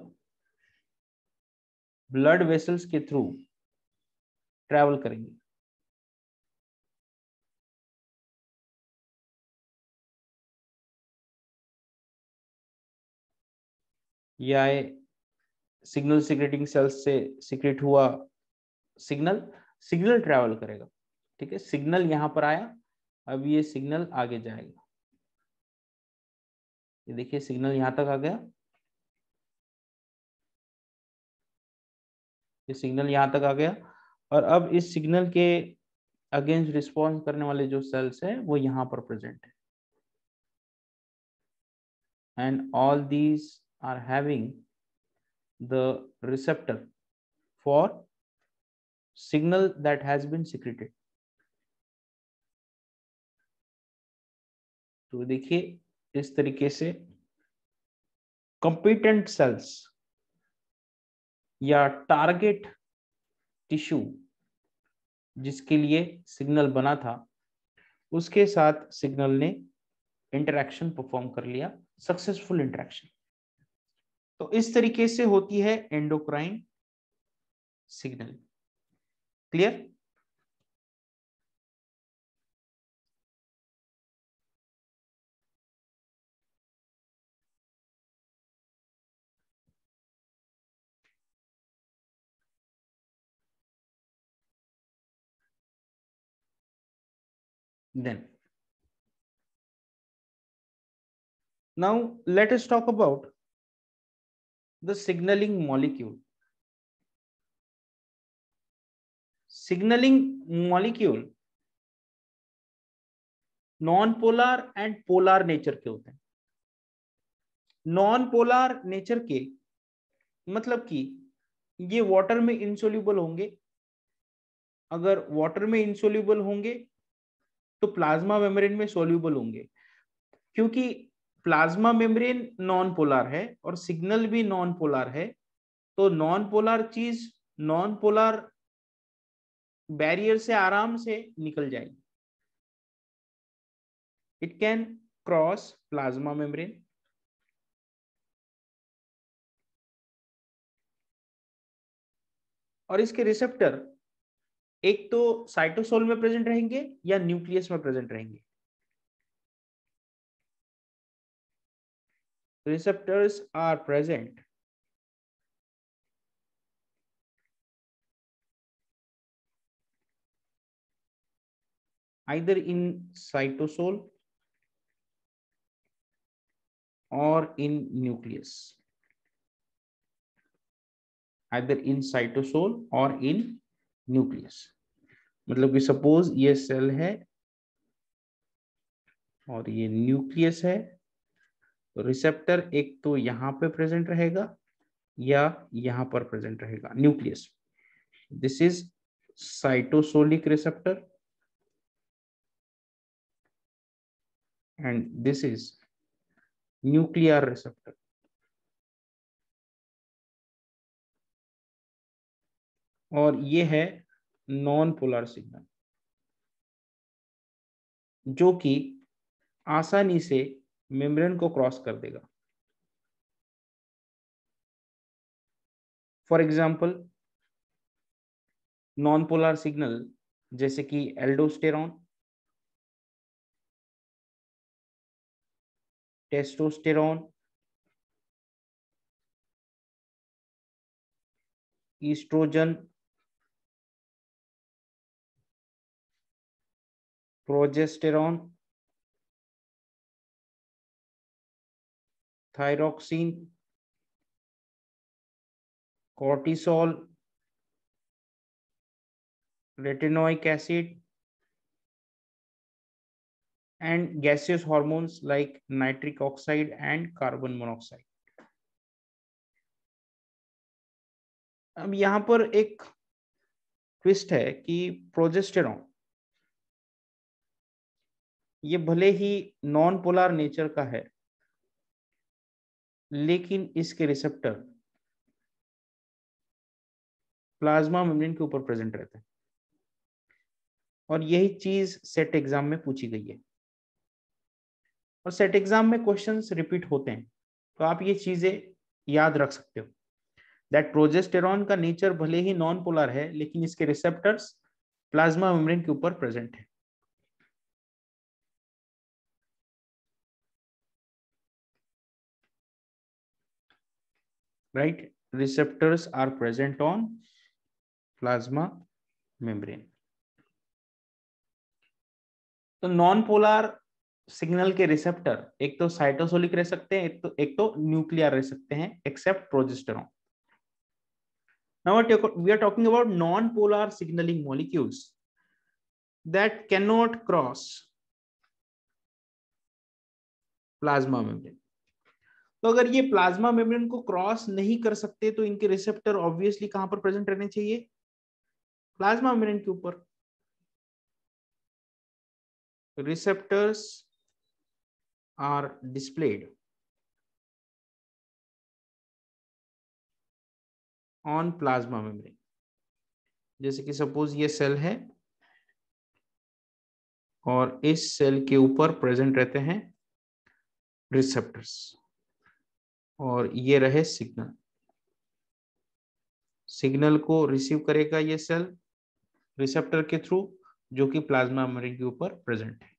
ब्लड वेसल्स के थ्रू ट्रैवल करेंगे। ये आए सिग्नल सिक्रेटिंग सेल्स से सिक्रेट हुआ सिग्नल, सिग्नल ट्रैवल करेगा। ठीक है, सिग्नल यहां पर आया, अब ये सिग्नल आगे जाएगा। ये देखिए सिग्नल यहां तक आ गया, ये सिग्नल यहां तक आ गया, और अब इस सिग्नल के अगेंस्ट रिस्पॉन्स करने वाले जो सेल्स है वो यहां पर प्रेजेंट है। And all these are having the receptor for signal that has been secreted। तो देखिए इस तरीके से कंपिटेंट सेल्स या टारगेट टिश्यू जिसके लिए सिग्नल बना था उसके साथ सिग्नल ने इंटरेक्शन परफॉर्म कर लिया, सक्सेसफुल इंटरेक्शन। तो इस तरीके से होती है endocrine signal. Clear? Then now let us talk about the signaling molecule। Signalling molecule non polar and polar nature के होते हैं। नॉन पोलर नेचर के मतलब कि ये वाटर में इंसोल्यूबल होंगे। अगर वाटर में इंसोल्यूबल होंगे तो प्लाज्मा मेम्ब्रेन में सोल्यूबल होंगे, क्योंकि प्लाज्मा मेम्ब्रेन नॉन पोलर है और सिग्नल भी नॉन पोलर है। तो नॉन पोलर चीज नॉन पोलर बैरियर से आराम से निकल जाएगी। It can cross plasma membrane, और इसके रिसेप्टर एक तो साइटोसोल में प्रेजेंट रहेंगे या न्यूक्लियस में प्रेजेंट रहेंगे. Receptors are present either in cytosol or in nucleus. Either in cytosol or in nucleus. मतलब कि सपोज ये सेल है और ये न्यूक्लियस है, तो रिसेप्टर एक तो यहां पे प्रेजेंट रहेगा या यहां पर प्रेजेंट रहेगा, nucleus. This is cytosolic receptor and this is nuclear receptor. और ये है नॉन पोलर सिग्नल जो कि आसानी से मेम्ब्रेन को क्रॉस कर देगा. For example non polar signal जैसे कि aldosterone, testosterone, oestrogen, progesterone, thyroxine, cortisol, retinoic acid and gaseous hormones like nitric oxide and carbon monoxide. अब यहां पर एक ट्विस्ट है कि प्रोजेस्टेरॉन ये भले ही नॉन पोलर नेचर का है लेकिन इसके रिसेप्टर प्लाज्मा मेम्ब्रेन के ऊपर प्रेजेंट रहते हैं, और यही चीज सेट एग्जाम में पूछी गई है. और सेट एग्जाम में क्वेश्चंस रिपीट होते हैं, तो आप ये चीजें याद रख सकते हो दैट प्रोजेस्टेरॉन का नेचर भले ही नॉन पोलर है लेकिन इसके रिसेप्टर्स प्लाज्मा मेम्ब्रेन के ऊपर प्रेजेंट है. Right, receptors are present on plasma membrane. तो नॉन पोलर सिग्नल के रिसेप्टर एक तो साइटोसोलिक रह सकते हैं, एक तो न्यूक्लियर रह सकते हैं, except progesterone. Now we are talking about non-polar signaling molecules that cannot cross plasma membrane. तो अगर ये प्लाज्मा मेम्ब्रेन को क्रॉस नहीं कर सकते तो इनके रिसेप्टर ऑब्वियसली कहां पर प्रेजेंट रहने चाहिए? प्लाज्मा मेम्ब्रेन के ऊपर. Receptors are displayed on plasma membrane. जैसे कि सपोज ये सेल है और इस सेल के ऊपर प्रेजेंट रहते हैं रिसेप्टर्स, और ये रहे सिग्नल. सिग्नल को रिसीव करेगा ये सेल रिसेप्टर के थ्रू जो कि प्लाज्मा मेम्ब्रेन के ऊपर प्रेजेंट है.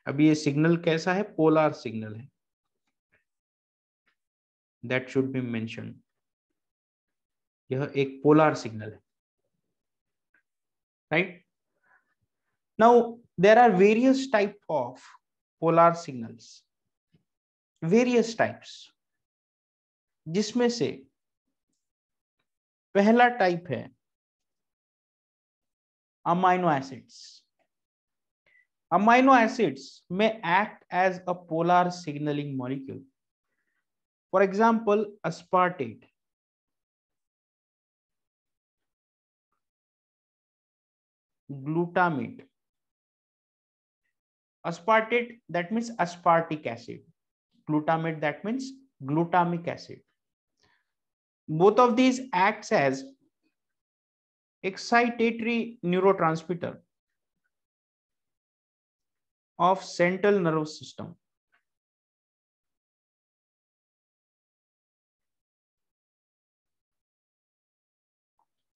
अब ये सिग्नल कैसा है? पोलर सिग्नल है. That should be mention. यह एक पोलर सिग्नल है. Right. Now there are various type of polar signals, various types, जिसमें से पहला टाइप है अमाइनो एसिड्स. अमाइनो एसिड्स में act as a polar signalling molecule. For example aspartate, glutamate. Aspartate, that means aspartic acid. Glutamate, that means glutamic acid. Both of these acts as excitatory neurotransmitter of central nervous system.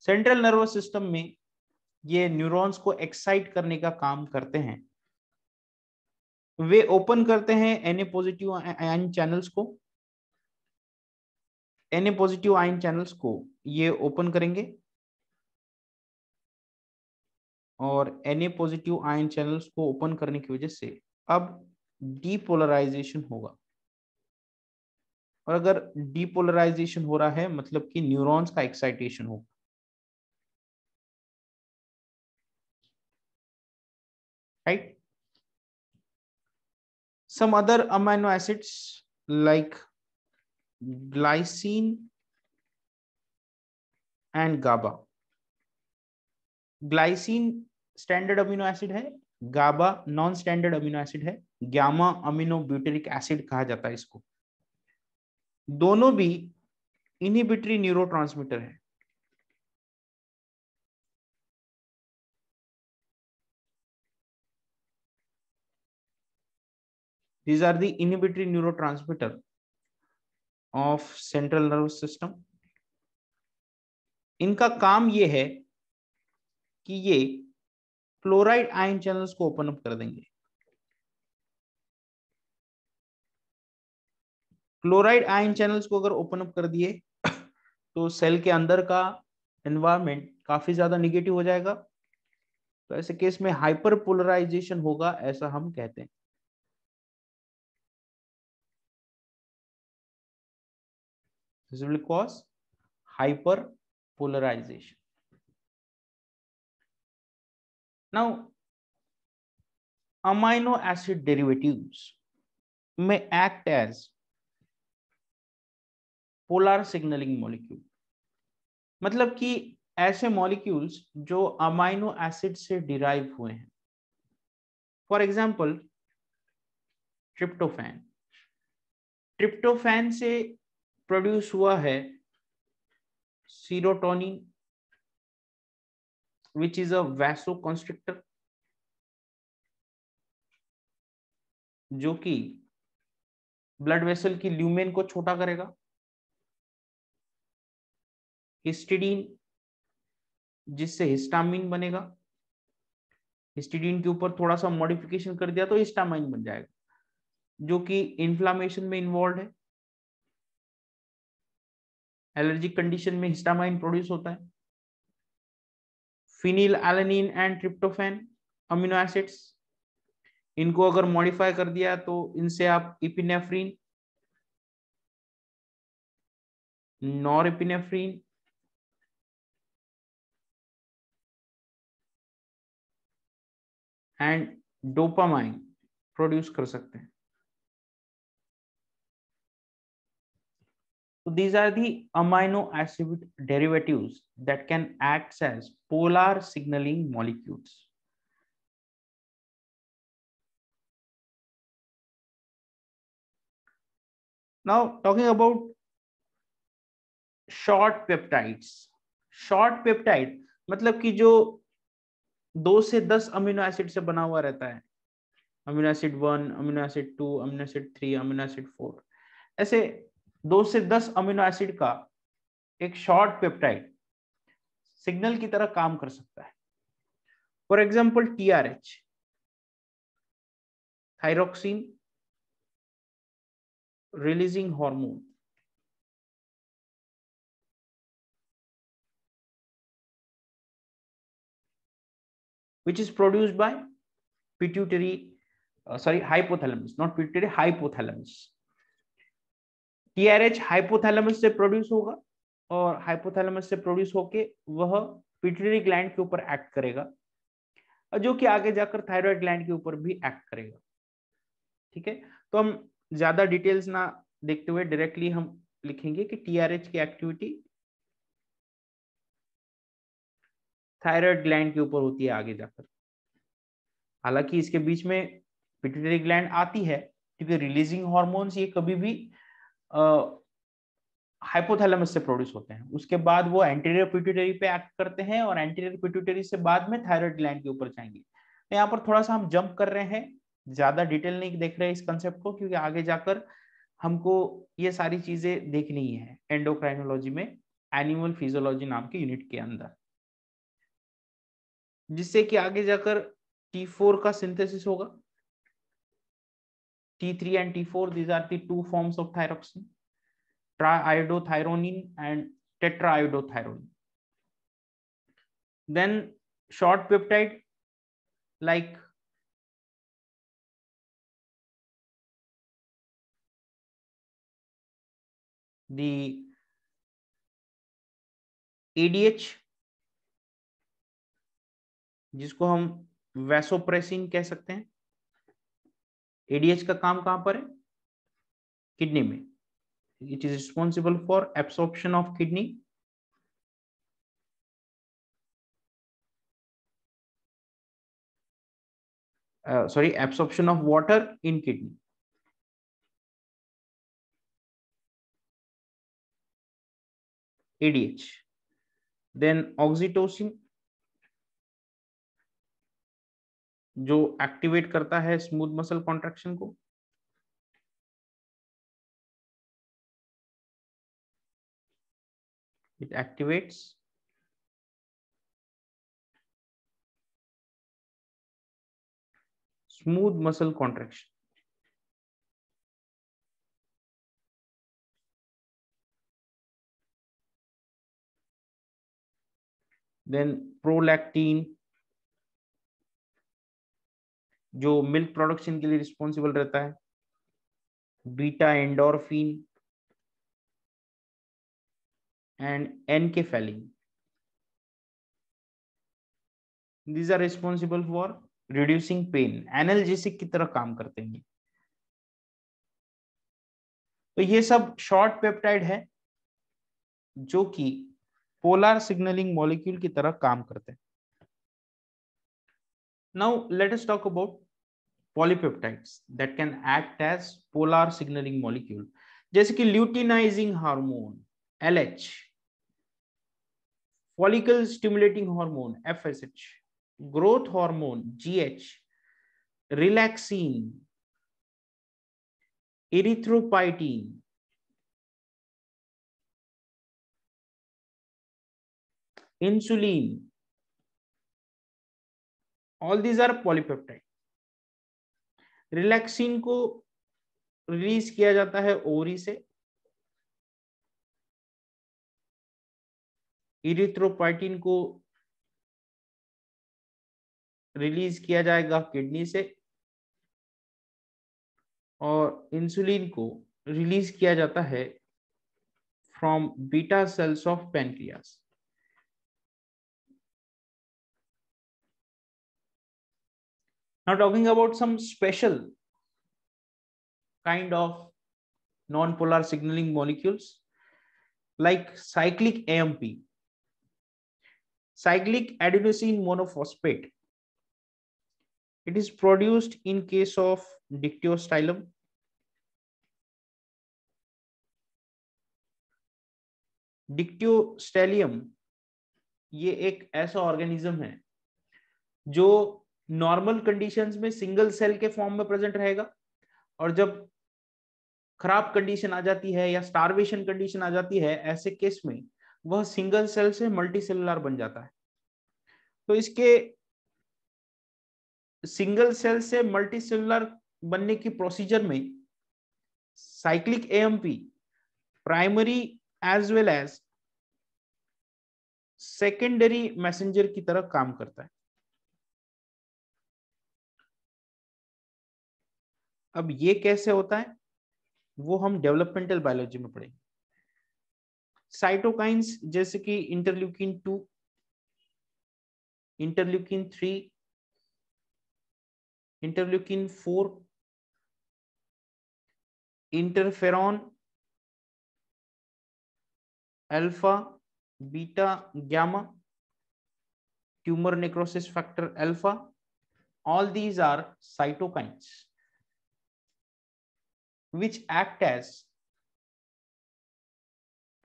Central nervous system में ये neurons को excite करने का काम करते हैं। वे open करते हैं Na पॉजिटिव आयन चैनल्स को, Na पॉजिटिव आयन चैनल्स को ये ओपन करेंगे और Na पॉजिटिव आयन चैनल्स को ओपन करने की वजह से अब डीपोलराइजेशन होगा। और अगर डीपोलराइजेशन हो रहा है मतलब कि न्यूरॉन्स का एक्साइटेशन होगा। Right. Some other amino acids like glycine and GABA. Glycine standard amino acid है, GABA non standard amino acid है, गामा अमीनो ब्यूटेरिक एसिड कहा जाता है इसको। दोनों भी इनहिबिटरी न्यूरोट्रांसमीटर है। These are the inhibitory neurotransmitter of central nervous system. इनका काम ये है कि ये क्लोराइड आयन चैनल्स को ओपन अप कर देंगे। क्लोराइड आयन चैनल्स को अगर ओपन अप कर दिए तो सेल के अंदर का एनवायरनमेंट काफी ज्यादा निगेटिव हो जाएगा। तो ऐसे केस में हाइपर पोलराइजेशन होगा, ऐसा हम कहते हैं। This will cause hyperpolarization. Now, amino acid derivatives may act as polar signaling molecule. मतलब कि ऐसे मॉलिक्यूल्स जो अमाइनो एसिड से डिराइव हुए हैं। For example tryptophan. ट्रिप्टोफैन से प्रोड्यूस हुआ है सीरोटोनिन विच इज अ वैसोकंस्ट्रिक्टर, जो कि ब्लड वेसल की ल्यूमेन को छोटा करेगा। हिस्टिडीन, जिससे हिस्टामिन बनेगा। हिस्टिडीन के ऊपर थोड़ा सा मॉडिफिकेशन कर दिया तो हिस्टामाइन बन जाएगा, जो कि इन्फ्लामेशन में इन्वॉल्व है। एलर्जिक कंडीशन में हिस्टामाइन प्रोड्यूस होता है। Phenyl alanine and tryptophan amino acids, इनको अगर मॉडिफाई कर दिया तो इनसे आप epinephrine, norepinephrine and dopamine produce कर सकते हैं। So these are the amino acid derivatives that can act as polar signaling molecules. Now talking about short peptides. Short peptide मतलब कि जो 2 से 10 अमीनो एसिड से बना हुआ रहता है। Amino acid 1, amino acid 2, amino acid 3, amino acid 4, ऐसे 2 से 10 अमीनो एसिड का एक शॉर्ट पेप्टाइड सिग्नल की तरह काम कर सकता है। For example TRH, thyroxine releasing hormone, which is produced by pituitary, hypothalamus, not pituitary, hypothalamus. TRH hypothalamus से प्रोड्यूस होगा और हाइपोथैलेमस से प्रोड्यूस होके वह पिट्यूटरी ग्लैंड के ऊपर एक्ट करेगा, और जो कि आगे जाकर थायराइड ग्लैंड के ऊपर भी एक्ट करेगा। ठीक है, तो हम ज्यादा डिटेल्स ना देखते हुए डायरेक्टली हम लिखेंगे कि TRH की एक्टिविटी थायराइड ग्लैंड के ऊपर होती है आगे जाकर। हालांकि इसके बीच में पिट्यूटरी ग्लैंड आती है, क्योंकि रिलीजिंग हार्मोन्स ये कभी भी हाइपोथैलेमस से प्रोड्यूस होते हैं, उसके बाद वो एंटीरियर पिट्यूटरी पे एक्ट करते हैं और एंटीरियर पिट्यूटरी से बाद में थायराइड ग्लैंड के ऊपर जाएंगे। तो यहाँ पर थोड़ा सा हम जंप कर रहे हैं, ज्यादा डिटेल नहीं देख रहे हैं इस कंसेप्ट को, क्योंकि आगे जाकर हमको ये सारी चीजें देखनी है एंडोक्राइनोलॉजी में। एनिमल फिजियोलॉजी नाम के यूनिट के अंदर, जिससे कि आगे जाकर T4 का सिंथेसिस होगा। T3 and T4, these are the two forms of thyroxine, triiodothyronine and tetraiodothyronine. Then short peptide like the ADH, जिसको हम वैसोप्रेसिन कह सकते हैं। ADH का काम कहां पर है? किडनी में। It is responsible for absorption of kidney, absorption of water in kidney. ADH. Then oxytocin, जो एक्टिवेट करता है स्मूथ मसल कॉन्ट्रैक्शन को। It activates smooth muscle contraction. Then prolactin, जो मिल्क प्रोडक्शन के लिए रिस्पॉन्सिबल रहता है। Beta endorphin and enkephalin, these are responsible for reducing pain, analgesic की तरह काम करते हैं। तो ये सब शॉर्ट पेप्टाइड है जो कि पोलर सिग्नलिंग मॉलिक्यूल की तरह काम करते हैं। Now let us talk about polypeptides that can act as polar signalling molecule, जैसे कि luteinising hormone LH, follicle stimulating hormone FSH, growth hormone GH, relaxin, erythropoietin, insulin, all these are polypeptide. Relaxin को release किया जाता है ovary से, erythropoietin को release किया जाएगा किडनी से, और इंसुलिन को रिलीज किया जाता है from beta cells of pancreas. Now talking about some special kind of non-polar signaling molecules like cyclic AMP, cyclic adenosine monophosphate. It is produced in case of dictyostylum. डिक्टियोस्टेलियम ये एक ऐसा organism है जो normal conditions में single cell के form में present रहेगा, और जब खराब कंडीशन आ जाती है या स्टार्वेशन कंडीशन आ जाती है, ऐसे केस में वह सिंगल सेल से मल्टी सेलुलर बन जाता है। तो इसके सिंगल सेल से मल्टी सेलुलर बनने की प्रोसीजर में cyclic AMP primary as well as secondary messenger की तरह काम करता है। अब ये कैसे होता है वो हम डेवलपमेंटल बायोलॉजी में पढ़ेंगे। साइटोकाइंस जैसे कि interleukin 2, interleukin 3, interleukin 4, interferon alpha, beta, gamma, tumour necrosis factor alpha, all these are cytokines which act as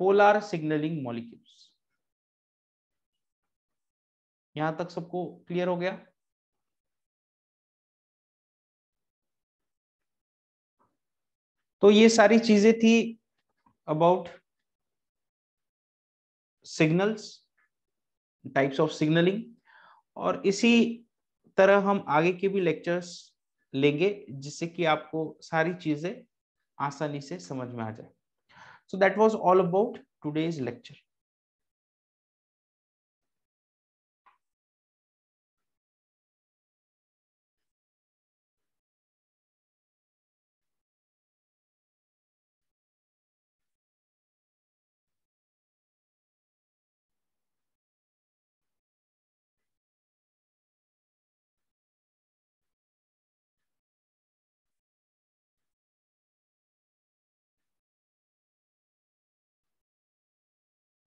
polar signaling molecules. यहां तक सबको क्लियर हो गया? तो ये सारी चीजें थी about signals, types of signalling, और इसी तरह हम आगे के भी लेक्चर्स लेंगे जिससे कि आपको सारी चीजें आसानी से समझ में आ जाए. So that was all about today's lecture.